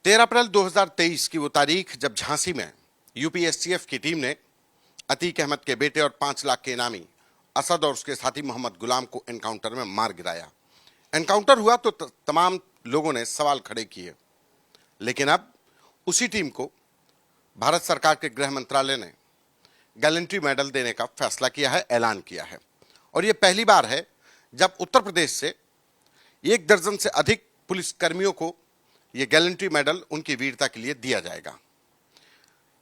13 अप्रैल 2023 की वो तारीख जब झांसी में यूपी एसटीएफ की टीम ने अतीक अहमद के बेटे और 5 लाख के इनामी असद और उसके साथी मोहम्मद गुलाम को एनकाउंटर में मार गिराया। एनकाउंटर हुआ तो तमाम लोगों ने सवाल खड़े किए, लेकिन अब उसी टीम को भारत सरकार के गृह मंत्रालय ने गैलेंट्री मेडल देने का फैसला किया है, ऐलान किया है। और यह पहली बार है जब उत्तर प्रदेश से 1 दर्जन से अधिक पुलिस कर्मियों को यह गैलेंट्री मेडल उनकी वीरता के लिए दिया जाएगा।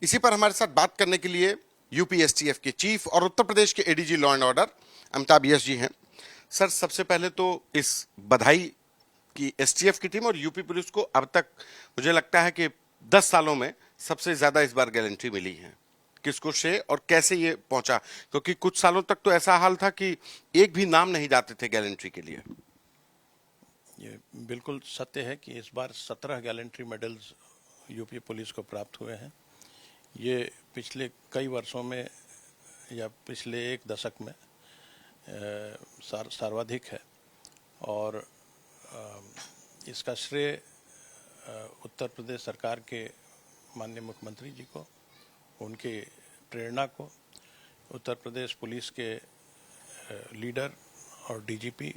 इसी पर हमारे साथ बात करने के लिए यूपी एसटीएफ के चीफ और उत्तर प्रदेश के ADG law and order Amitabh Yash ji हैं। सर, सबसे पहले तो इस बधाई की एसटीएफ की टीम और यूपी पुलिस को अब तक मुझे लगता है कि 10 सालों में सबसे ज्यादा इस बार गैलेंट्री मिली है। किसको श्रेय और कैसे ये पहुंचा? क्योंकि कुछ सालों तक तो ऐसा हाल था कि एक भी नाम नहीं जाते थे गैलेंट्री के लिए। ये बिल्कुल सत्य है कि इस बार 17 गैलेंट्री मेडल्स यूपी पुलिस को प्राप्त हुए हैं। ये पिछले कई वर्षों में या पिछले 1 दशक में सर्वाधिक है और इसका श्रेय उत्तर प्रदेश सरकार के माननीय मुख्यमंत्री जी को, उनके प्रेरणा को, उत्तर प्रदेश पुलिस के लीडर और डीजीपी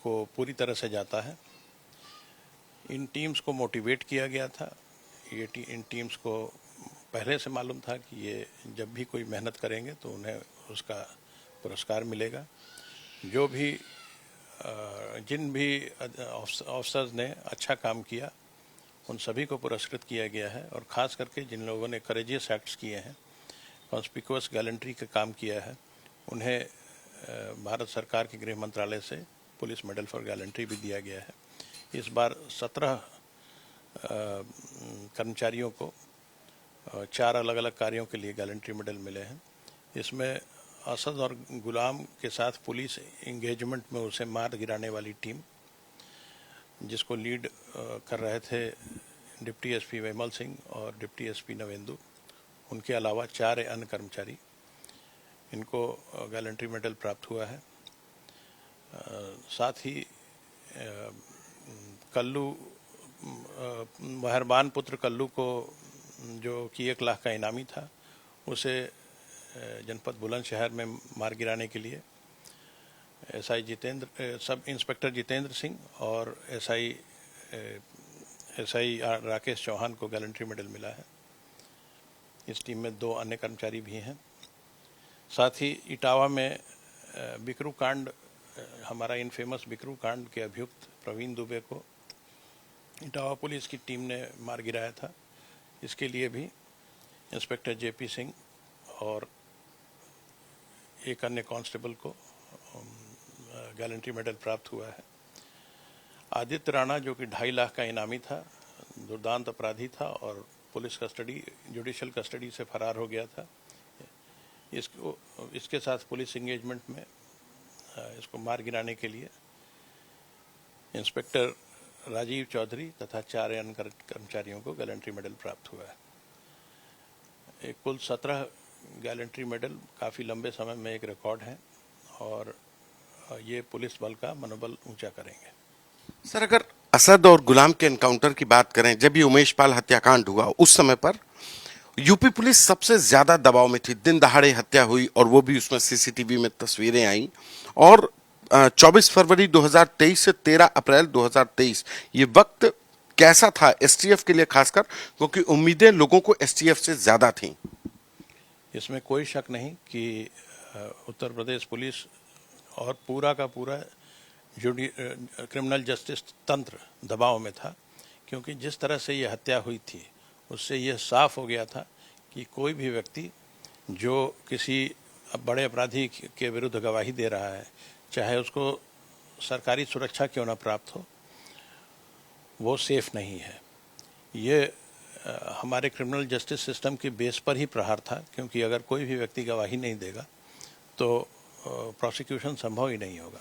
को पूरी तरह से जाता है। इन टीम्स को मोटिवेट किया गया था। इन टीम्स को पहले से मालूम था कि ये जब भी कोई मेहनत करेंगे तो उन्हें उसका पुरस्कार मिलेगा। जो भी जिन भी ऑफिसर्स ने अच्छा काम किया उन सभी को पुरस्कृत किया गया है और ख़ास करके जिन लोगों ने करेजियस एक्ट्स किए हैं, कॉन्स्पिकुअस गैलेंट्री का काम किया है, उन्हें भारत सरकार के गृह मंत्रालय से पुलिस मेडल फॉर गैलेंट्री भी दिया गया है। इस बार 17 कर्मचारियों को 4 अलग अलग कार्यों के लिए गैलेंट्री मेडल मिले हैं। इसमें असद और गुलाम के साथ पुलिस इंगेजमेंट में उसे मार गिराने वाली टीम, जिसको लीड कर रहे थे डिप्टी एसपी विमल सिंह और डिप्टी एसपी नवेंदु, उनके अलावा 4 अन्य कर्मचारी, इनको गैलेंट्री मेडल प्राप्त हुआ है। साथ ही कल्लू मेहरबान पुत्र कल्लू को, जो कि 1 लाख का इनामी था, उसे जनपद बुलंदशहर में मार गिराने के लिए सब इंस्पेक्टर जितेंद्र सिंह और एसआई राकेश चौहान को गैलेंट्री मेडल मिला है। इस टीम में 2 अन्य कर्मचारी भी हैं। साथ ही इटावा में बिकरू कांड, हमारा इनफेमस बिकरू कांड के अभियुक्त प्रवीण दुबे को इटावा पुलिस की टीम ने मार गिराया था। इसके लिए भी इंस्पेक्टर जेपी सिंह और एक अन्य कांस्टेबल को गैलेंट्री मेडल प्राप्त हुआ है। आदित्य राणा, जो कि 2.5 लाख का इनामी था, दुर्दांत अपराधी था और पुलिस कस्टडी, जुडिशियल कस्टडी से फरार हो गया था, इसके साथ पुलिस इंगेजमेंट में इसको मार गिराने के लिए इंस्पेक्टर राजीव चौधरी तथा 4 अन्य कर्मचारियों को गैलेंट्री मेडल प्राप्त हुआ है। कुल 17 गैलेंट्री मेडल काफ़ी लंबे समय में एक रिकॉर्ड है और ये पुलिस बल का मनोबल ऊंचा करेंगे। सर, अगर असद और गुलाम के एनकाउंटर की बात करें, जब ये उमेश पाल हत्याकांड हुआ उस समय पर यूपी पुलिस सबसे ज्यादा दबाव में थी। दिन दहाड़े हत्या हुई और वो भी उसमें सीसीटीवी में तस्वीरें आई। और 24 फरवरी 2023 से 13 अप्रैल 2023 ये वक्त कैसा था एसटीएफ के लिए, खासकर क्योंकि उम्मीदें लोगों को एसटीएफ से ज्यादा थीं? इसमें कोई शक नहीं कि उत्तर प्रदेश पुलिस और पूरा का पूरा क्रिमिनल जस्टिस तंत्र दबाव में था, क्योंकि जिस तरह से ये हत्या हुई थी उससे यह साफ हो गया था कि कोई भी व्यक्ति जो किसी बड़े अपराधी के विरुद्ध गवाही दे रहा है, चाहे उसको सरकारी सुरक्षा क्यों न प्राप्त हो, वो सेफ नहीं है। ये हमारे क्रिमिनल जस्टिस सिस्टम की बेस पर ही प्रहार था, क्योंकि अगर कोई भी व्यक्ति गवाही नहीं देगा तो प्रोसिक्यूशन संभव ही नहीं होगा।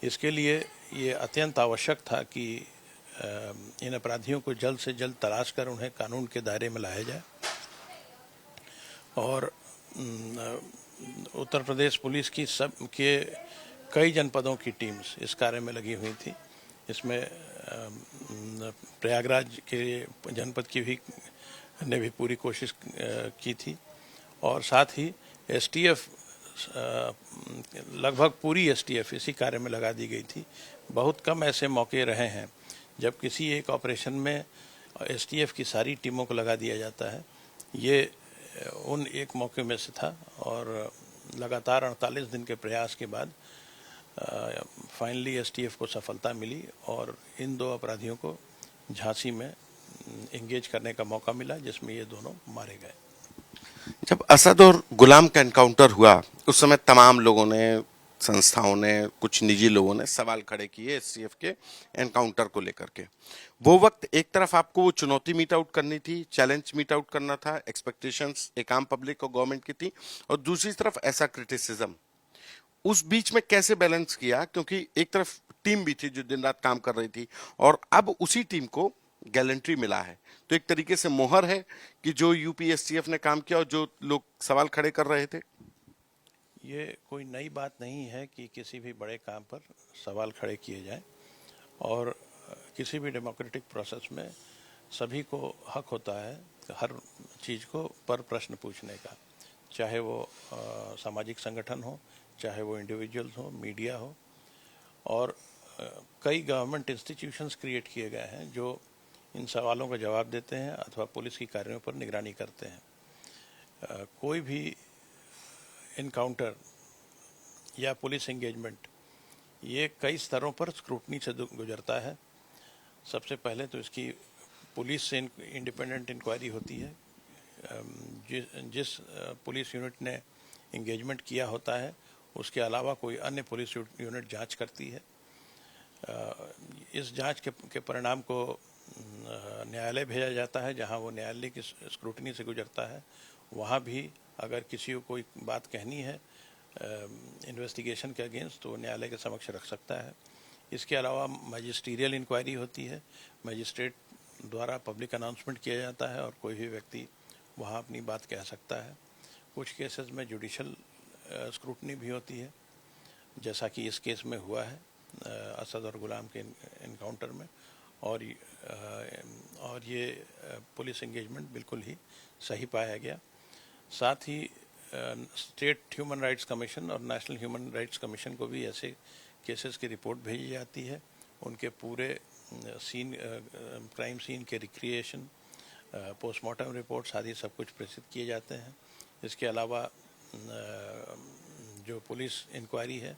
इसके लिए ये अत्यंत आवश्यक था कि इन अपराधियों को जल्द से जल्द तलाश कर उन्हें कानून के दायरे में लाया जाए। और उत्तर प्रदेश पुलिस की कई जनपदों की टीम्स इस कार्य में लगी हुई थी। इसमें प्रयागराज के जनपद की भी ने भी पूरी कोशिश की थी और साथ ही एसटीएफ लगभग पूरी एसटीएफ इसी कार्य में लगा दी गई थी। बहुत कम ऐसे मौके रहे हैं जब किसी एक ऑपरेशन में एसटीएफ की सारी टीमों को लगा दिया जाता है। ये उन एक मौके में से था और लगातार 48 दिन के प्रयास के बाद फाइनली एसटीएफ को सफलता मिली और इन दो अपराधियों को झांसी में एंगेज करने का मौका मिला, जिसमें ये दोनों मारे गए। जब असद और गुलाम का एनकाउंटर हुआ उस समय तमाम लोगों ने, संस्थाओं ने, कुछ निजी लोगों ने सवाल खड़े किए एसटीएफ के एनकाउंटर को लेकर के। वो वक्त एक तरफ आपको वो चुनौती मीट आउट करनी थी, चैलेंज मीट आउट करना था, एक्सपेक्टेशंस एक आम पब्लिक और गवर्नमेंट की थी, और दूसरी तरफ ऐसा क्रिटिसिज्म। उस बीच में कैसे बैलेंस किया? क्योंकि एक तरफ टीम भी थी जो दिन रात काम कर रही थी और अब उसी टीम को गैलेंट्री मिला है, तो एक तरीके से मोहर है कि जो यूपीएससीएफ ने काम किया और जो लोग सवाल खड़े कर रहे थे। ये कोई नई बात नहीं है कि किसी भी बड़े काम पर सवाल खड़े किए जाएं और किसी भी डेमोक्रेटिक प्रोसेस में सभी को हक होता है हर चीज़ को पर प्रश्न पूछने का, चाहे वो सामाजिक संगठन हो, चाहे वो इंडिविजुअल्स हो, मीडिया हो। और कई गवर्नमेंट इंस्टीट्यूशंस क्रिएट किए गए हैं जो इन सवालों का जवाब देते हैं अथवा पुलिस की कार्यों पर निगरानी करते हैं। कोई भी इनकाउंटर या पुलिस एंगेजमेंट ये कई स्तरों पर स्क्रूटनी से गुजरता है। सबसे पहले तो इसकी पुलिस से इंडिपेंडेंट इंक्वायरी होती है। जिस पुलिस यूनिट ने एंगेजमेंट किया होता है उसके अलावा कोई अन्य पुलिस यूनिट जांच करती है। इस जांच के परिणाम को न्यायालय भेजा जाता है, जहां वो न्यायालय की स्क्रूटनी से गुजरता है। वहां भी अगर किसी को कोई बात कहनी है इन्वेस्टिगेशन के अगेंस्ट तो न्यायालय के समक्ष रख सकता है। इसके अलावा मजिस्ट्रियल इंक्वायरी होती है, मजिस्ट्रेट द्वारा पब्लिक अनाउंसमेंट किया जाता है और कोई भी व्यक्ति वहाँ अपनी बात कह सकता है। कुछ केसेस में जुडिशल स्क्रूटनी भी होती है, जैसा कि इस केस में हुआ है असद और गुलाम के इनकाउंटर में। और ये पुलिस एंगेजमेंट बिल्कुल ही सही पाया गया। साथ ही स्टेट ह्यूमन राइट्स कमीशन और नेशनल ह्यूमन राइट्स कमीशन को भी ऐसे केसेस की रिपोर्ट भेजी जाती है। उनके पूरे सीन, क्राइम सीन के रिक्रिएशन, पोस्टमार्टम रिपोर्ट्स आदि सब कुछ प्रेषित किए जाते हैं। इसके अलावा जो पुलिस इंक्वायरी है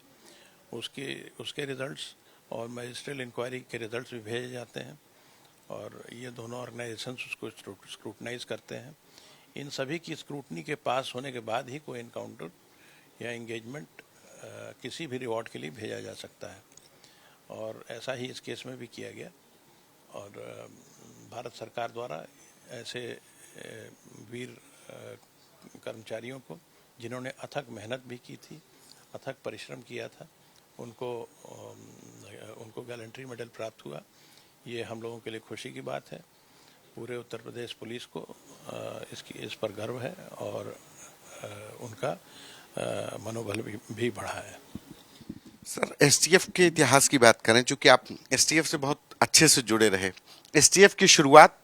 उसके रिजल्ट्स और मजिस्ट्रियल इंक्वायरी के रिजल्ट्स भी भेजे जाते हैं और ये दोनों ऑर्गेनाइजेशंस उसको स्क्रूटनाइज करते हैं। इन सभी की स्क्रूटनी के पास होने के बाद ही कोई इनकाउंटर या एंगेजमेंट किसी भी रिवॉर्ड के लिए भेजा जा सकता है और ऐसा ही इस केस में भी किया गया। और भारत सरकार द्वारा ऐसे वीर कर्मचारियों को जिन्होंने अथक मेहनत भी की थी, अथक परिश्रम किया था, उनको गैलेंट्री मेडल प्राप्त हुआ। ये हम लोगों के लिए खुशी की बात है। पूरे उत्तर प्रदेश पुलिस को इस पर गर्व है और उनका मनोबल भी बढ़ा है। सर, एसटीएफ के इतिहास की बात करें, चूंकि आप एसटीएफ से बहुत अच्छे से जुड़े रहे। एसटीएफ की शुरुआत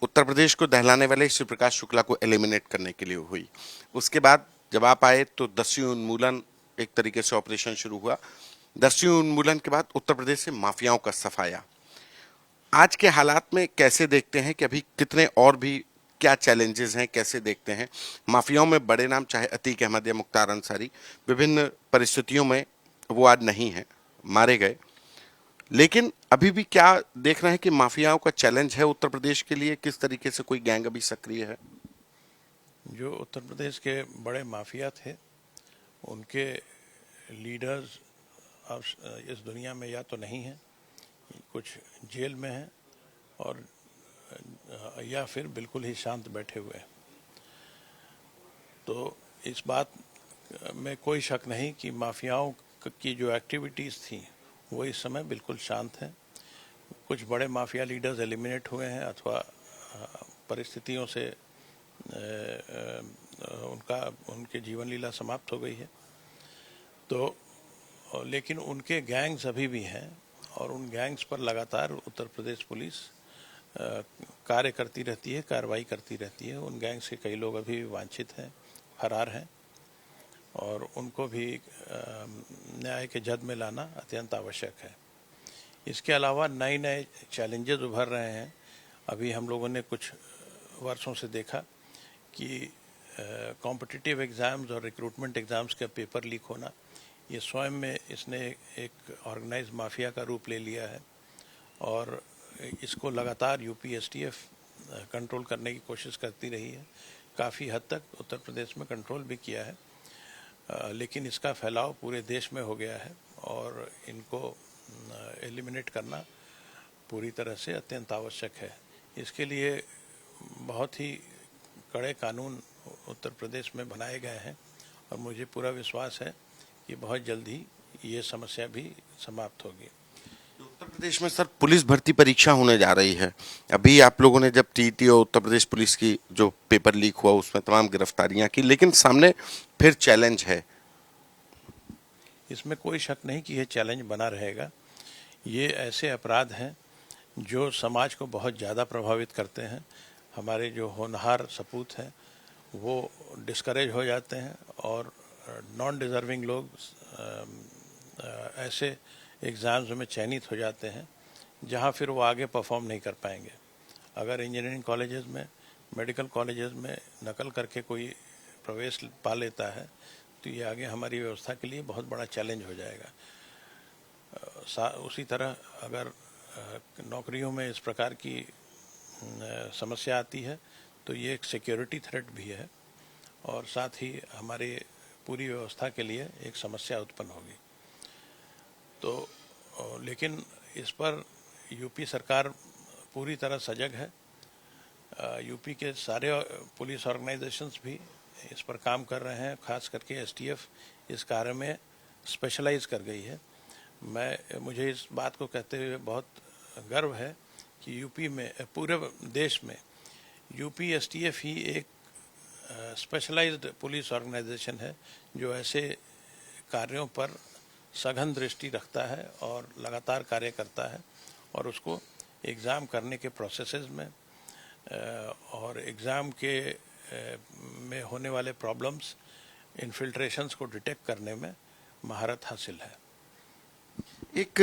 उत्तर प्रदेश को दहलाने वाले श्री प्रकाश शुक्ला को एलिमिनेट करने के लिए हुई। उसके बाद जब आप आए तो 10वीं उन्मूलन एक तरीके से ऑपरेशन शुरू हुआ। 10वीं उन्मूलन के बाद उत्तर प्रदेश से माफियाओं का सफाया। आज के हालात में कैसे देखते हैं कि अभी कितने और भी क्या चैलेंजेस हैं, कैसे देखते हैं? माफियाओं में बड़े नाम चाहे अतीक अहमद या मुख्तार अंसारी, विभिन्न परिस्थितियों में वो आज नहीं है, मारे गए, लेकिन अभी भी क्या देख रहे हैं कि माफियाओं का चैलेंज है उत्तर प्रदेश के लिए? किस तरीके से कोई गैंग अभी सक्रिय है? जो उत्तर प्रदेश के बड़े माफिया थे उनके लीडर्स अब इस दुनिया में या तो नहीं हैं, कुछ जेल में हैं और या फिर बिल्कुल ही शांत बैठे हुए हैं। तो इस बात में कोई शक नहीं कि माफियाओं की जो एक्टिविटीज़ थी वो इस समय बिल्कुल शांत हैं। कुछ बड़े माफिया लीडर्स एलिमिनेट हुए हैं अथवा परिस्थितियों से उनके जीवन लीला समाप्त हो गई है। तो लेकिन उनके गैंग्स अभी भी हैं और उन गैंग्स पर लगातार उत्तर प्रदेश पुलिस कार्य करती रहती है, कार्रवाई करती रहती है। उन गैंग्स के कई लोग अभी वांछित हैं, फरार हैं, और उनको भी न्याय के जद में लाना अत्यंत आवश्यक है। इसके अलावा नए नए चैलेंजेस उभर रहे हैं। अभी हम लोगों ने कुछ वर्षों से देखा कि कॉम्पिटिटिव एग्ज़ाम्स और रिक्रूटमेंट एग्ज़ाम्स का पेपर लीक होना, ये स्वयं में इसने एक ऑर्गेनाइज्ड माफिया का रूप ले लिया है, और इसको लगातार यूपी एसटीएफ कंट्रोल करने की कोशिश करती रही है। काफ़ी हद तक उत्तर प्रदेश में कंट्रोल भी किया है, लेकिन इसका फैलाव पूरे देश में हो गया है, और इनको एलिमिनेट करना पूरी तरह से अत्यंत आवश्यक है। इसके लिए बहुत ही कड़े कानून उत्तर प्रदेश में बनाए गए हैं, और मुझे पूरा विश्वास है कि बहुत जल्दी ये समस्या भी समाप्त होगी। उत्तर प्रदेश में सर पुलिस भर्ती परीक्षा होने जा रही है। अभी आप लोगों ने जब टीटी और उत्तर प्रदेश पुलिस की जो पेपर लीक हुआ उसमें तमाम गिरफ्तारियां की, लेकिन सामने फिर चैलेंज है। इसमें कोई शक नहीं कि यह चैलेंज बना रहेगा। ये ऐसे अपराध हैं जो समाज को बहुत ज़्यादा प्रभावित करते हैं। हमारे जो होनहार सपूत हैं वो डिस्करेज हो जाते हैं, और नॉन डिज़र्विंग लोग ऐसे एग्ज़ाम्स में चयनित हो जाते हैं जहां फिर वो आगे परफॉर्म नहीं कर पाएंगे। अगर इंजीनियरिंग कॉलेजेस में, मेडिकल कॉलेजेस में नकल करके कोई प्रवेश पा लेता है तो ये आगे हमारी व्यवस्था के लिए बहुत बड़ा चैलेंज हो जाएगा। उसी तरह अगर नौकरियों में इस प्रकार की समस्या आती है तो ये एक सिक्योरिटी थ्रेट भी है, और साथ ही हमारे पूरी व्यवस्था के लिए एक समस्या उत्पन्न होगी। तो लेकिन इस पर यूपी सरकार पूरी तरह सजग है। यूपी के सारे पुलिस ऑर्गेनाइजेशंस भी इस पर काम कर रहे हैं। खास करके एसटीएफ इस कार्य में स्पेशलाइज कर गई है। मुझे इस बात को कहते हुए बहुत गर्व है कि यूपी में, पूरे देश में यूपी एसटीएफ ही एक स्पेशलाइज्ड पुलिस ऑर्गेनाइजेशन है जो ऐसे कार्यों पर सघन दृष्टि रखता है और लगातार कार्य करता है, और उसको एग्ज़ाम करने के प्रोसेसेस में और एग्ज़ाम के में होने वाले प्रॉब्लम्स, इन्फिल्ट्रेशंस को डिटेक्ट करने में महारत हासिल है। एक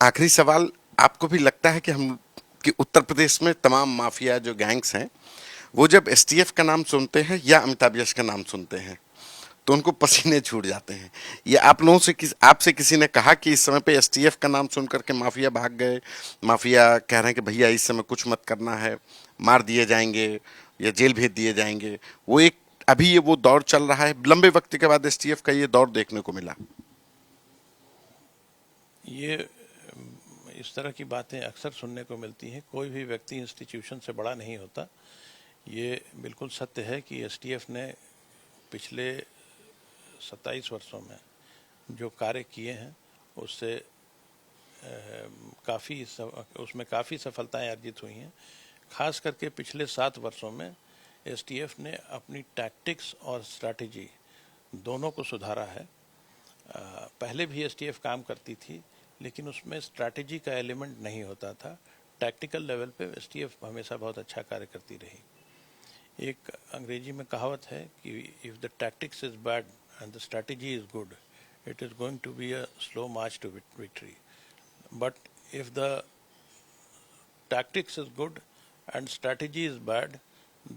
आखिरी सवाल, आपको भी लगता है कि उत्तर प्रदेश में तमाम माफिया जो गैंग्स हैं वो जब एसटीएफ का नाम सुनते हैं या अमिताभ यश का नाम सुनते हैं तो उनको पसीने छूट जाते हैं? ये आप लोगों से आपसे किसी ने कहा कि इस समय पे एसटीएफ का नाम सुन करके माफिया भाग गए, माफिया कह रहे हैं कि भैया इस समय कुछ मत करना है, मार दिए जाएंगे या जेल भेज दिए जाएंगे? वो एक अभी ये वो दौर चल रहा है, लंबे वक्त के बाद एसटीएफ का ये दौर देखने को मिला। ये इस तरह की बातें अक्सर सुनने को मिलती हैं। कोई भी व्यक्ति इंस्टीट्यूशन से बड़ा नहीं होता। ये बिल्कुल सत्य है कि एसटीएफ ने पिछले 27 वर्षों में जो कार्य किए हैं उससे उसमें काफ़ी सफलताएं अर्जित हुई हैं। खास करके पिछले 7 वर्षों में एसटीएफ ने अपनी टैक्टिक्स और स्ट्रैटेजी दोनों को सुधारा है। पहले भी एसटीएफ काम करती थी लेकिन उसमें स्ट्रैटेजी का एलिमेंट नहीं होता था। टैक्टिकल लेवल पे एसटीएफ हमेशा बहुत अच्छा कार्य करती रही। एक अंग्रेजी में कहावत है कि if the tactics is bad and the strategy is good, it is going to be a slow march to victory. But if the tactics is good and strategy is bad,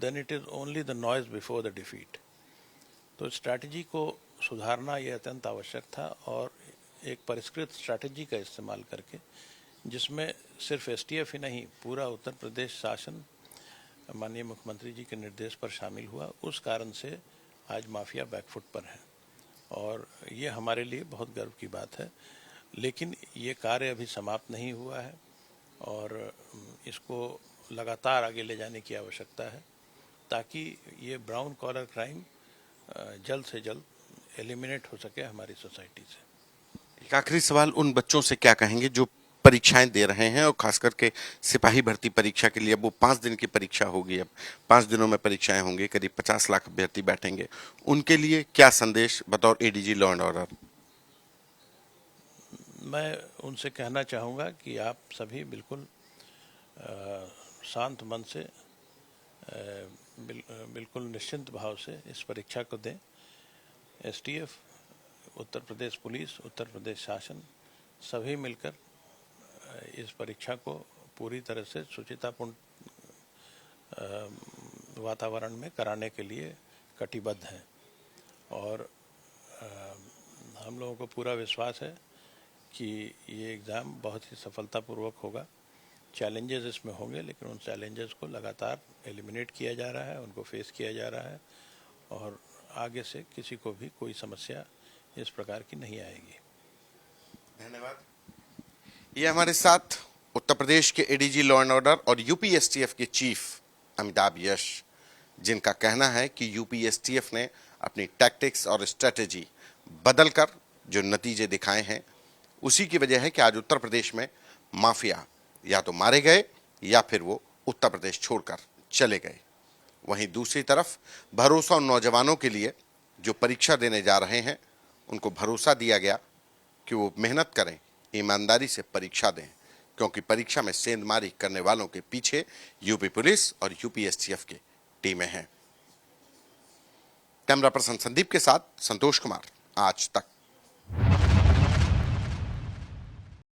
then it is only the noise before the defeat. तो strategy को सुधारना ये अत्यंत आवश्यक था, और एक परिष्कृत स्ट्रैटेजी का इस्तेमाल करके, जिसमें सिर्फ एसटीएफ ही नहीं पूरा उत्तर प्रदेश शासन माननीय मुख्यमंत्री जी के निर्देश पर शामिल हुआ। उस कारण से आज माफिया बैकफुट पर है, और ये हमारे लिए बहुत गर्व की बात है। लेकिन ये कार्य अभी समाप्त नहीं हुआ है और इसको लगातार आगे ले जाने की आवश्यकता है ताकि ये ब्राउन कॉलर क्राइम जल्द से जल्द एलिमिनेट हो सके हमारी सोसाइटी से। एक आखिरी सवाल, उन बच्चों से क्या कहेंगे जो परीक्षाएं दे रहे हैं, और खास करके सिपाही भर्ती परीक्षा के लिए? अब वो 5 दिन की परीक्षा होगी, अब 5 दिनों में परीक्षाएं होंगी, करीब 50 लाख अभ्यर्थी बैठेंगे। उनके लिए क्या संदेश बतौर एडीजी लॉ एंड ऑर्डर? मैं उनसे कहना चाहूँगा कि आप सभी बिल्कुल शांत मन से बिल्कुल निश्चिंत भाव से इस परीक्षा को दें। एसटीएफ, उत्तर प्रदेश पुलिस, उत्तर प्रदेश शासन सभी मिलकर इस परीक्षा को पूरी तरह से शुचितापूर्ण वातावरण में कराने के लिए कटिबद्ध हैं और हम लोगों को पूरा विश्वास है कि ये एग्ज़ाम बहुत ही सफलतापूर्वक होगा। चैलेंजेस इसमें होंगे, लेकिन उन चैलेंजेस को लगातार एलिमिनेट किया जा रहा है, उनको फेस किया जा रहा है और आगे से किसी को भी कोई समस्या इस प्रकार की नहीं आएगी। धन्यवाद। ये हमारे साथ उत्तर प्रदेश के एडीजी लॉ एंड ऑर्डर और यूपीएसटीएफ के चीफ अमिताभ यश, जिनका कहना है कि यूपीएसटीएफ ने अपनी टैक्टिक्स और स्ट्रेटेजी बदलकर जो नतीजे दिखाए हैं उसी की वजह है कि आज उत्तर प्रदेश में माफिया या तो मारे गए या फिर वो उत्तर प्रदेश छोड़कर चले गए। वहीं दूसरी तरफ भरोसा उन नौजवानों के लिए जो परीक्षा देने जा रहे हैं, उनको भरोसा दिया गया कि वो मेहनत करें, ईमानदारी से परीक्षा दें, क्योंकि परीक्षा में सेंधमारी करने वालों के पीछे यूपी पुलिस और यूपीएसटीएफ की टीमें हैं। कैमरा पर्सन संदीप के साथ संतोष कुमार, आज तक।